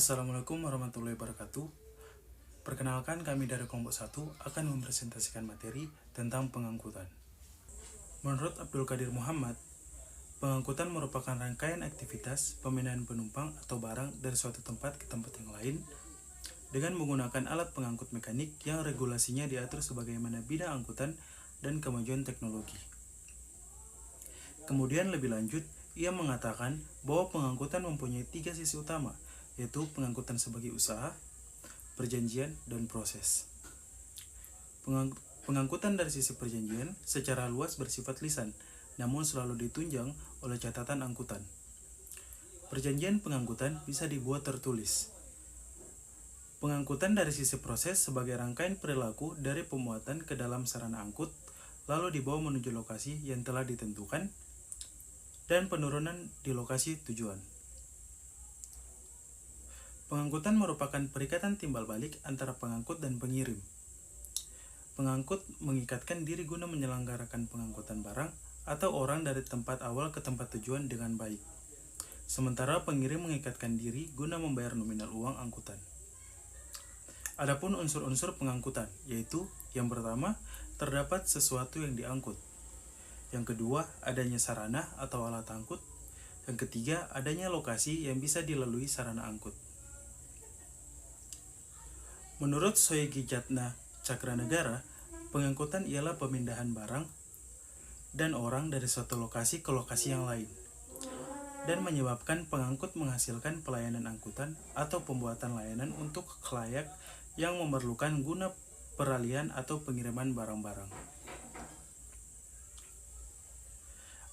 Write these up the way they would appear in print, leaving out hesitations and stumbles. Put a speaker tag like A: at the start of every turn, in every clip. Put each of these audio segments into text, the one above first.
A: Assalamualaikum warahmatullahi wabarakatuh. Perkenalkan, kami dari kelompok 1 akan mempresentasikan materi tentang pengangkutan. Menurut Abdul Qadir Muhammad, pengangkutan merupakan rangkaian aktivitas pemindahan penumpang atau barang dari suatu tempat ke tempat yang lain dengan menggunakan alat pengangkut mekanik yang regulasinya diatur sebagaimana bidang angkutan dan kemajuan teknologi. Kemudian lebih lanjut, ia mengatakan bahwa pengangkutan mempunyai 3 sisi utama, yaitu pengangkutan sebagai usaha, perjanjian, dan proses. Pengangkutan dari sisi perjanjian secara luas bersifat lisan, namun selalu ditunjang oleh catatan angkutan. Perjanjian pengangkutan bisa dibuat tertulis. Pengangkutan dari sisi proses sebagai rangkaian perilaku dari pemuatan ke dalam sarana angkut, lalu dibawa menuju lokasi yang telah ditentukan, dan penurunan di lokasi tujuan. Pengangkutan merupakan perikatan timbal balik antara pengangkut dan pengirim. Pengangkut mengikatkan diri guna menyelenggarakan pengangkutan barang atau orang dari tempat awal ke tempat tujuan dengan baik. Sementara pengirim mengikatkan diri guna membayar nominal uang angkutan. Adapun unsur-unsur pengangkutan, yaitu yang pertama, terdapat sesuatu yang diangkut. Yang kedua, adanya sarana atau alat angkut. Yang ketiga, adanya lokasi yang bisa dilalui sarana angkut. Menurut Soegi Jatna Cakranegara, pengangkutan ialah pemindahan barang dan orang dari suatu lokasi ke lokasi yang lain, dan menyebabkan pengangkut menghasilkan pelayanan angkutan atau pembuatan layanan untuk khalayak yang memerlukan guna peralihan atau pengiriman barang-barang.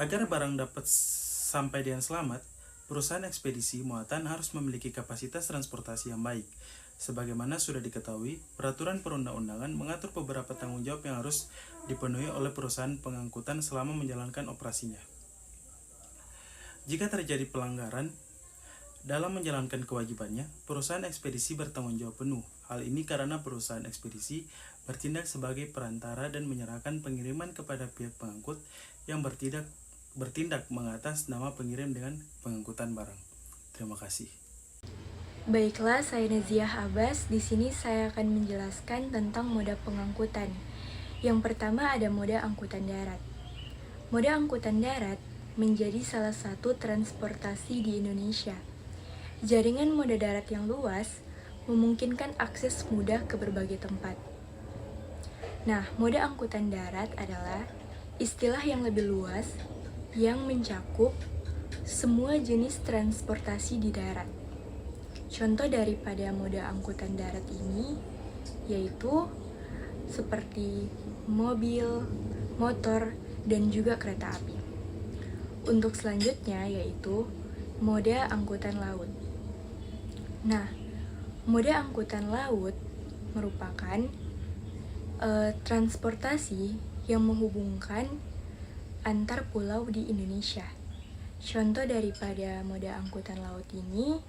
A: Agar barang dapat sampai dengan selamat, perusahaan ekspedisi muatan harus memiliki kapasitas transportasi yang baik. Sebagaimana sudah diketahui, peraturan perundang-undangan mengatur beberapa tanggung jawab yang harus dipenuhi oleh perusahaan pengangkutan selama menjalankan operasinya. Jika terjadi pelanggaran dalam menjalankan kewajibannya, perusahaan ekspedisi bertanggung jawab penuh. Hal ini karena perusahaan ekspedisi bertindak sebagai perantara dan menyerahkan pengiriman kepada pihak pengangkut yang bertindak mengatas nama pengirim dengan pengangkutan barang. Terima kasih.
B: Baiklah, saya Naziah Abbas. Di sini saya akan menjelaskan tentang moda pengangkutan. Yang pertama ada moda angkutan darat. Moda angkutan darat menjadi salah satu transportasi di Indonesia. Jaringan moda darat yang luas memungkinkan akses mudah ke berbagai tempat. Nah, moda angkutan darat adalah istilah yang lebih luas yang mencakup semua jenis transportasi di darat. Contoh daripada moda angkutan darat ini yaitu seperti mobil, motor, dan juga kereta api. Untuk selanjutnya yaitu moda angkutan laut. Nah, moda angkutan laut merupakan transportasi yang menghubungkan antar pulau di Indonesia. Contoh daripada moda angkutan laut ini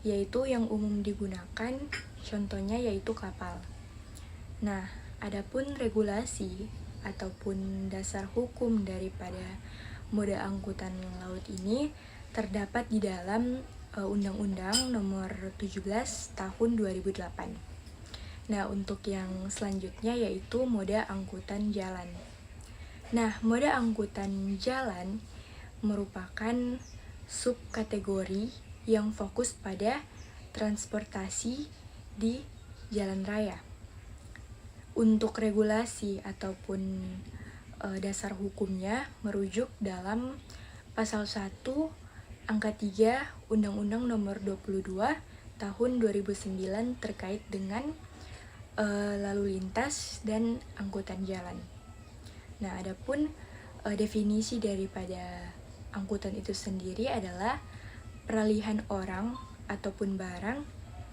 B: yaitu yang umum digunakan, contohnya yaitu kapal. Nah, adapun regulasi ataupun dasar hukum daripada moda angkutan laut ini terdapat di dalam Undang-Undang Nomor 17 Tahun 2008. Nah, untuk yang selanjutnya yaitu moda angkutan jalan. Nah, moda angkutan jalan merupakan subkategori yang fokus pada transportasi di jalan raya. Untuk regulasi ataupun dasar hukumnya merujuk dalam pasal 1 angka 3 Undang-Undang Nomor 22 Tahun 2009 terkait dengan lalu lintas dan angkutan jalan. Nah, adapun definisi daripada angkutan itu sendiri adalah peralihan orang ataupun barang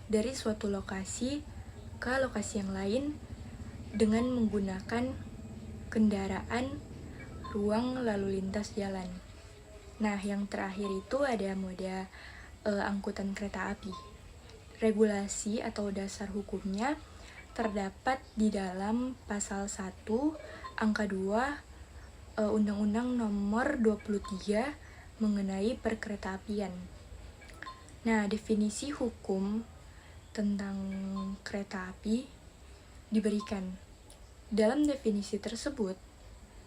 B: dari suatu lokasi ke lokasi yang lain dengan menggunakan kendaraan ruang lalu lintas jalan. Nah, yang terakhir itu ada moda angkutan kereta api. Regulasi atau dasar hukumnya terdapat di dalam pasal 1 angka 2 Undang-Undang Nomor 23 mengenai perkeretaapian. Nah, definisi hukum tentang kereta api diberikan. Dalam definisi tersebut,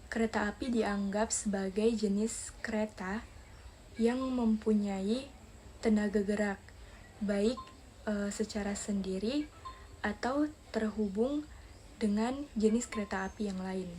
B: kereta api dianggap sebagai jenis kereta yang mempunyai tenaga gerak, baik secara sendiri atau terhubung dengan jenis kereta api yang lain.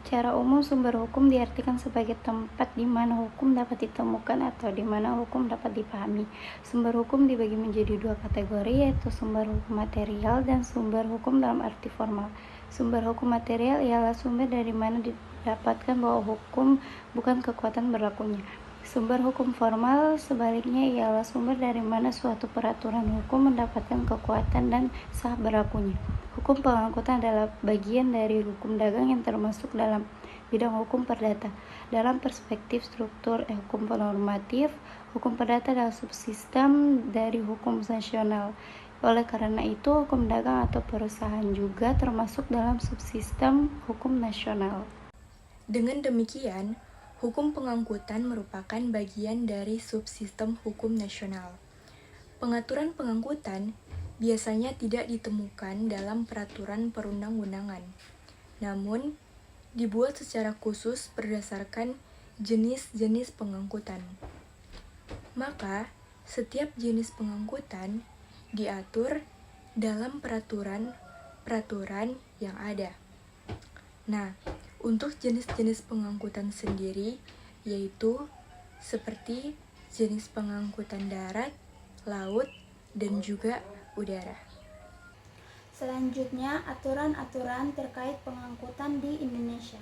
C: Secara umum, sumber hukum diartikan sebagai tempat di mana hukum dapat ditemukan atau di mana hukum dapat dipahami. Sumber hukum dibagi menjadi dua kategori, yaitu sumber hukum material dan sumber hukum dalam arti formal. Sumber hukum material ialah sumber dari mana didapatkan bahwa hukum bukan kekuatan berlakunya. Sumber hukum formal sebaliknya ialah sumber dari mana suatu peraturan hukum mendapatkan kekuatan dan sah berlakunya. Hukum pengangkutan adalah bagian dari hukum dagang yang termasuk dalam bidang hukum perdata. Dalam perspektif struktur hukum normatif, hukum perdata adalah subsistem dari hukum nasional. Oleh karena itu, hukum dagang atau perusahaan juga termasuk dalam subsistem hukum nasional.
B: Dengan demikian, hukum pengangkutan merupakan bagian dari subsistem hukum nasional. Pengaturan pengangkutan biasanya tidak ditemukan dalam peraturan perundang-undangan, namun dibuat secara khusus berdasarkan jenis-jenis pengangkutan. Maka, setiap jenis pengangkutan diatur dalam peraturan yang ada. Nah, untuk jenis-jenis pengangkutan sendiri yaitu seperti jenis pengangkutan darat, laut, dan juga udara.
D: Selanjutnya, aturan-aturan terkait pengangkutan di Indonesia.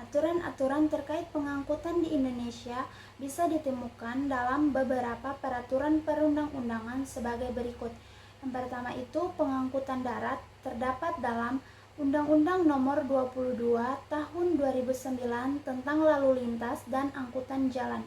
D: Aturan-aturan terkait pengangkutan di Indonesia bisa ditemukan dalam beberapa peraturan perundang-undangan sebagai berikut. Yang pertama itu, pengangkutan darat terdapat dalam Undang-Undang Nomor 22 Tahun 2009 tentang Lalu Lintas dan Angkutan Jalan.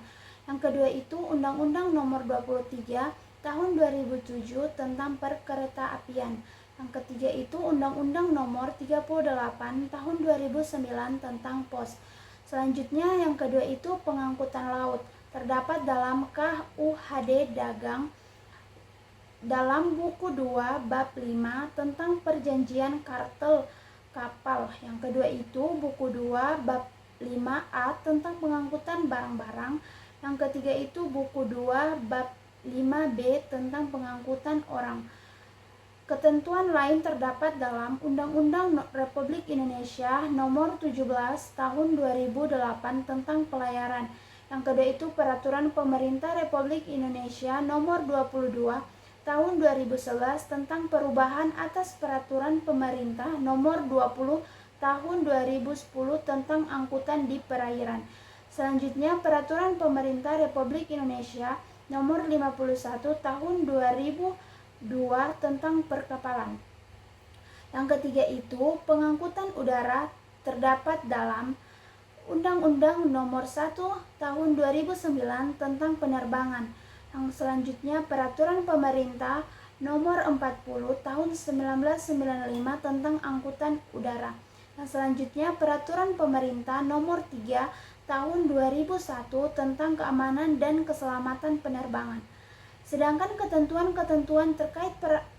D: Yang kedua itu Undang-Undang Nomor 23 Tahun 2007 tentang Perkeretaapian. Yang ketiga itu Undang-Undang Nomor 38 Tahun 2009 tentang Pos. Selanjutnya yang kedua itu pengangkutan laut. Terdapat dalam KUHD Dagang dalam buku 2 bab 5 tentang perjanjian kartel kapal. Yang kedua itu buku 2 bab 5A tentang pengangkutan barang-barang. Yang ketiga itu buku 2 bab 5B tentang pengangkutan orang. Ketentuan lain terdapat dalam Undang-Undang Republik Indonesia Nomor 17 Tahun 2008 tentang pelayaran. Yang kedua itu Peraturan Pemerintah Republik Indonesia Nomor 22 Tahun 2011 tentang perubahan atas Peraturan Pemerintah Nomor 20 Tahun 2010 tentang angkutan di perairan. Selanjutnya Peraturan Pemerintah Republik Indonesia Nomor 51 Tahun 2002 tentang perkapalan. Yang ketiga itu pengangkutan udara terdapat dalam Undang-Undang Nomor 1 Tahun 2009 tentang penerbangan. Yang selanjutnya Peraturan Pemerintah Nomor 40 Tahun 1995 tentang angkutan udara. Yang selanjutnya Peraturan Pemerintah Nomor 3 Tahun 2001 tentang keamanan dan keselamatan penerbangan. Sedangkan ketentuan-ketentuan terkait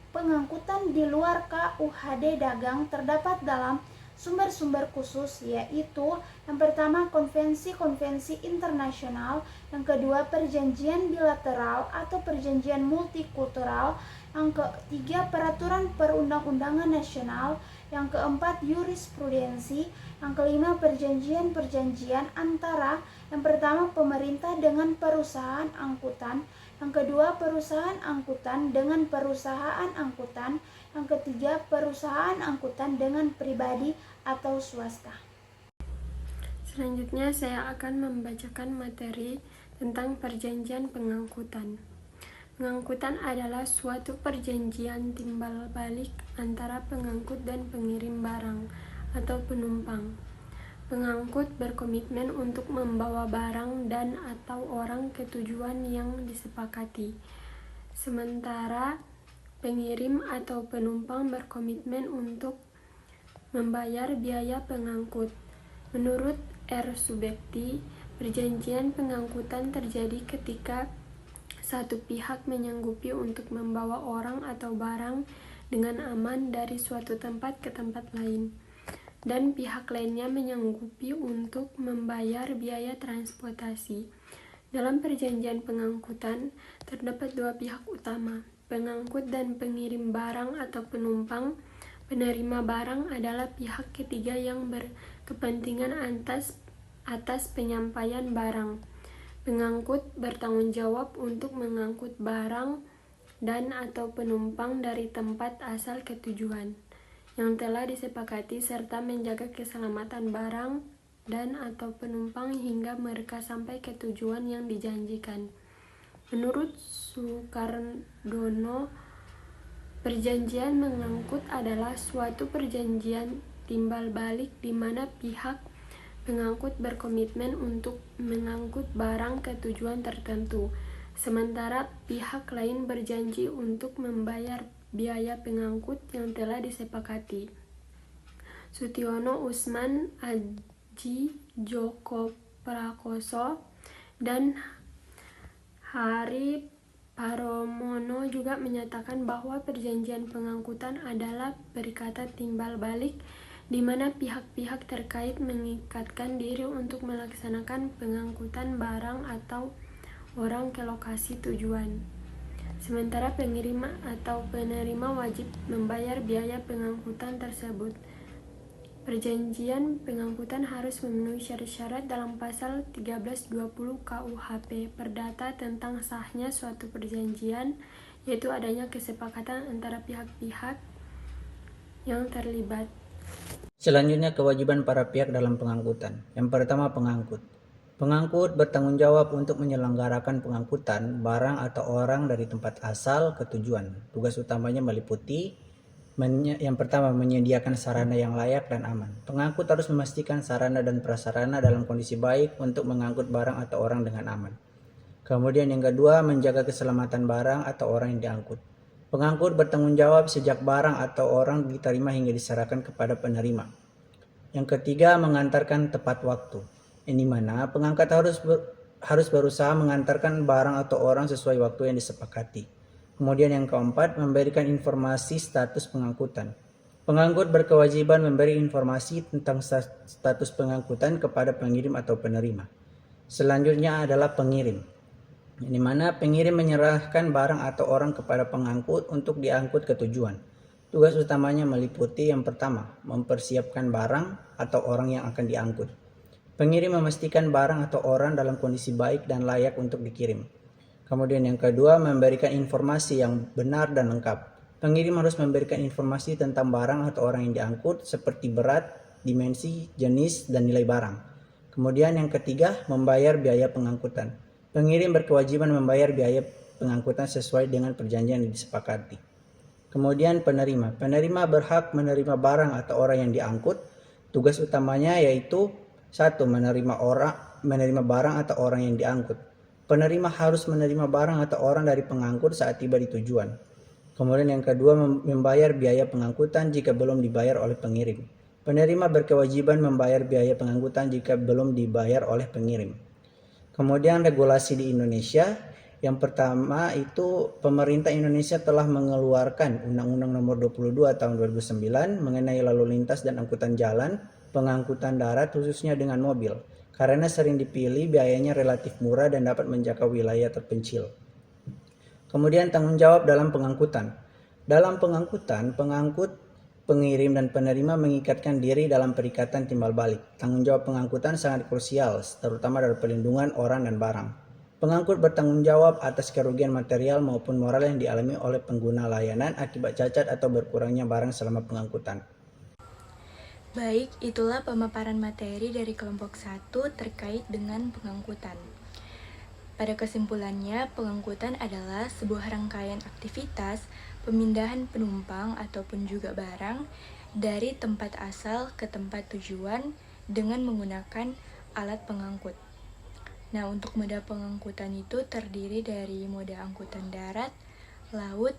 D: pengangkutan di luar KUHD Dagang terdapat dalam sumber-sumber khusus, yaitu yang pertama konvensi-konvensi internasional, yang kedua perjanjian bilateral atau perjanjian multikultural, yang ketiga peraturan perundang-undangan nasional, yang keempat jurisprudensi, yang kelima perjanjian-perjanjian antara yang pertama pemerintah dengan perusahaan angkutan, yang kedua perusahaan angkutan dengan perusahaan angkutan, yang ketiga perusahaan angkutan dengan pribadi atau swasta.
E: Selanjutnya saya akan membacakan materi tentang perjanjian pengangkutan. Pengangkutan adalah suatu perjanjian timbal balik antara pengangkut dan pengirim barang atau penumpang. Pengangkut berkomitmen untuk membawa barang dan atau orang ke tujuan yang disepakati. Sementara pengirim atau penumpang berkomitmen untuk membayar biaya pengangkut. Menurut R. Subekti, perjanjian pengangkutan terjadi ketika satu pihak menyanggupi untuk membawa orang atau barang dengan aman dari suatu tempat ke tempat lain, dan pihak lainnya menyanggupi untuk membayar biaya transportasi. Dalam perjanjian pengangkutan, terdapat dua pihak utama, pengangkut dan pengirim barang atau penumpang. Penerima barang adalah pihak ketiga yang berkepentingan atas penyampaian barang. Pengangkut bertanggung jawab untuk mengangkut barang dan atau penumpang dari tempat asal ke tujuan yang telah disepakati serta menjaga keselamatan barang dan atau penumpang hingga mereka sampai ke tujuan yang dijanjikan. Menurut Sukardono, perjanjian mengangkut adalah suatu perjanjian timbal balik di mana pihak pengangkut berkomitmen untuk mengangkut barang ke tujuan tertentu, sementara pihak lain berjanji untuk membayar biaya pengangkut yang telah disepakati. Sutiono Usman, Aji Joko Prakoso, dan Hari Paromono juga menyatakan bahwa perjanjian pengangkutan adalah perikatan timbal balik di mana pihak-pihak terkait mengikatkan diri untuk melaksanakan pengangkutan barang atau orang ke lokasi tujuan. Sementara pengirim atau penerima wajib membayar biaya pengangkutan tersebut. Perjanjian pengangkutan harus memenuhi syarat-syarat dalam pasal 1320 KUHP Perdata tentang sahnya suatu perjanjian, yaitu adanya kesepakatan antara pihak-pihak yang terlibat.
F: Selanjutnya, kewajiban para pihak dalam pengangkutan. Yang pertama, pengangkut. Pengangkut bertanggung jawab untuk menyelenggarakan pengangkutan barang atau orang dari tempat asal ke tujuan. Tugas utamanya meliputi yang pertama, menyediakan sarana yang layak dan aman. Pengangkut harus memastikan sarana dan prasarana dalam kondisi baik untuk mengangkut barang atau orang dengan aman. Kemudian yang kedua, menjaga keselamatan barang atau orang yang diangkut. Pengangkut bertanggung jawab sejak barang atau orang diterima hingga diserahkan kepada penerima. Yang ketiga, mengantarkan tepat waktu. Ini mana pengangkat harus berusaha mengantarkan barang atau orang sesuai waktu yang disepakati. Kemudian yang keempat, memberikan informasi status pengangkutan. Pengangkut berkewajiban memberi informasi tentang status pengangkutan kepada pengirim atau penerima. Selanjutnya adalah pengirim. Di mana pengirim menyerahkan barang atau orang kepada pengangkut untuk diangkut ke tujuan. Tugas utamanya meliputi yang pertama, mempersiapkan barang atau orang yang akan diangkut. Pengirim memastikan barang atau orang dalam kondisi baik dan layak untuk dikirim. Kemudian yang kedua, memberikan informasi yang benar dan lengkap. Pengirim harus memberikan informasi tentang barang atau orang yang diangkut seperti berat, dimensi, jenis, dan nilai barang. Kemudian yang ketiga, membayar biaya pengangkutan. Pengirim berkewajiban membayar biaya pengangkutan sesuai dengan perjanjian yang disepakati. Kemudian penerima. Penerima berhak menerima barang atau orang yang diangkut. Tugas utamanya yaitu 1. Menerima barang atau orang yang diangkut. Penerima harus menerima barang atau orang dari pengangkut saat tiba di tujuan. Kemudian yang kedua, membayar biaya pengangkutan jika belum dibayar oleh pengirim. Penerima berkewajiban membayar biaya pengangkutan jika belum dibayar oleh pengirim. Kemudian regulasi di Indonesia. Yang pertama itu pemerintah Indonesia telah mengeluarkan Undang-Undang Nomor 22 Tahun 2009 mengenai lalu lintas dan angkutan jalan, pengangkutan darat khususnya dengan mobil, karena sering dipilih biayanya relatif murah dan dapat menjangkau wilayah terpencil. Kemudian tanggung jawab dalam pengangkutan. Dalam pengangkutan, pengangkut, pengirim dan penerima mengikatkan diri dalam perikatan timbal balik. Tanggung jawab pengangkutan sangat krusial, terutama dalam perlindungan orang dan barang. Pengangkut bertanggung jawab atas kerugian material maupun moral yang dialami oleh pengguna layanan akibat cacat atau berkurangnya barang selama pengangkutan.
B: Baik, itulah pemaparan materi dari kelompok 1 terkait dengan pengangkutan. Pada kesimpulannya, pengangkutan adalah sebuah rangkaian aktivitas pemindahan penumpang ataupun juga barang dari tempat asal ke tempat tujuan dengan menggunakan alat pengangkut. Nah, untuk moda pengangkutan itu terdiri dari moda angkutan darat, laut,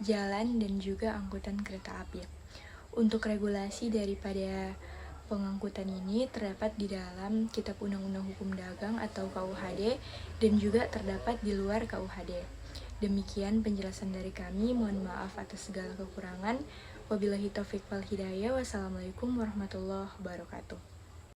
B: jalan, dan juga angkutan kereta api. Untuk regulasi daripada pengangkutan ini terdapat di dalam Kitab Undang-Undang Hukum Dagang atau KUHD dan juga terdapat di luar KUHD. Demikian penjelasan dari kami, mohon maaf atas segala kekurangan. Wabillahi taufiq wal hidayah. Wassalamualaikum warahmatullahi wabarakatuh.